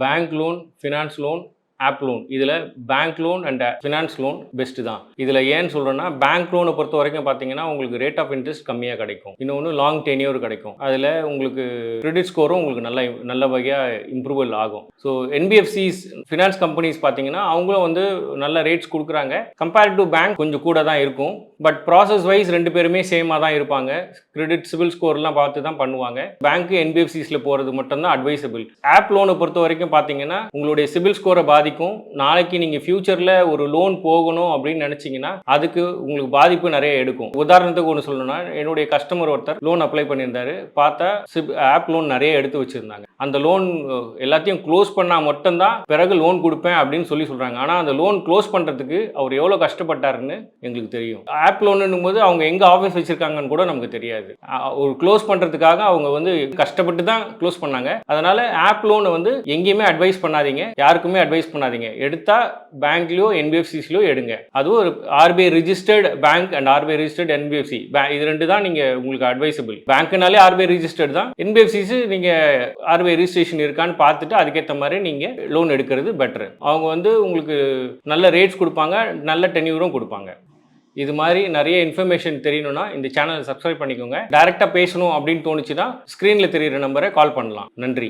Bank loan, finance loan, app loan. இதில் bank loan and finance loan best தான். இதில் ஏன்னு சொல்கிறேன்னா, பேங்க் லோனை பொறுத்த வரைக்கும் பார்த்தீங்கன்னா உங்களுக்கு ரேட் ஆஃப் இன்ட்ரெஸ்ட் கம்மியாக கிடைக்கும். இன்னொன்று லாங் டென்யூர் கிடைக்கும். அதில் உங்களுக்கு கிரெடிட் ஸ்கோரும் உங்களுக்கு நல்ல வகையாக இம்ப்ரூவல் ஆகும். ஸோ என்பிஎஃப்சிஸ் ஃபினான்ஸ் கம்பெனிஸ் பார்த்தீங்கன்னா அவங்களும் வந்து நல்ல ரேட்ஸ் கொடுக்குறாங்க. கம்பேர்ட் டு பேங்க் கொஞ்சம் கூட தான் இருக்கும். பட் ப்ராசஸ் வைஸ் ரெண்டு பேருமே சேமாக தான் இருப்பாங்க. கிரெடிட் சிவில் ஸ்கோர்லாம் பார்த்து தான் பண்ணுவாங்க. பேங்க் என்பிஎஃப்சிஸில் போகிறது மட்டும்தான் அட்வைசபிள். ஆப் லோனை பொறுத்த வரைக்கும் பார்த்தீங்கன்னா உங்களுடைய சிவில் ஸ்கோரை பாதிக்கும். நாளைக்கு நீங்கள் ஃபியூச்சரில் ஒரு லோன் போகணும் அப்படின்னு நினச்சிங்கன்னா அதுக்கு உங்களுக்கு பாதிப்பு நிறைய எடுக்கும். உதாரணத்துக்கு ஒன்று சொல்லணும்னா, என்னுடைய கஸ்டமர் ஒருத்தர் லோன் அப்ளை பண்ணியிருந்தாரு. பார்த்தா ஆப் லோன் நிறைய எடுத்து வச்சுருந்தாங்க. அந்த லோன் எல்லாத்தையும் க்ளோஸ் பண்ணால் மட்டும்தான் பிறகு லோன் கொடுப்பேன் அப்படின்னு சொல்கிறாங்க. ஆனால் அந்த லோன் க்ளோஸ் பண்ணுறதுக்கு அவர் எவ்வளோ கஷ்டப்பட்டாருன்னு எங்களுக்கு தெரியும். ஆப் லோனுன்னும் போது அவங்க எங்கே ஆஃபீஸ் வச்சுருக்காங்கன்னு கூட நமக்கு தெரியாது. ஒரு க்ளோஸ் பண்ணுறதுக்காக அவங்க வந்து கஷ்டப்பட்டு தான் க்ளோஸ் பண்ணாங்க. அதனால் ஆப் லோனை வந்து எங்கேயுமே அட்வைஸ் பண்ணாதீங்க, யாருக்குமே அட்வைஸ் பண்ணாதீங்க. எடுத்தா பேங்க்லயோ என்பிஎஃப்சிஸ்லயோ எடுங்க. அதுவும் ஒரு RBI registered bank and RBI registered NBFC, இது ரெண்டு தான் நீங்க உங்களுக்கு அட்வைசபிள். பேங்க்னாலே ஆர்பிஐ ரிஜிஸ்டர்ட் தான். என்பிஎஃப்சிஸ் நீங்க ஆர்பிஐ ரிஜிஸ்ட்ரேஷன் இருக்கான்னு பார்த்துட்டு அதுக்கேற்ற மாதிரி நீங்க லோன் எடுக்கிறது பெட்டர். அவங்க வந்து உங்களுக்கு நல்ல ரேட்ஸ் கொடுப்பாங்க, நல்ல டென்யூரும் கொடுப்பாங்க. இது மாதிரி நிறைய இன்ஃபர்மேஷன் தெரியணும்னா இந்த சேனலை சப்ஸ்கிரைப் பண்ணிக்கோங்க. டைரெக்டாக பேசணும் அப்படின்னு தோணுச்சுன்னா ஸ்க்ரீனில் தெரியிற நம்பரை கால் பண்ணலாம். நன்றி.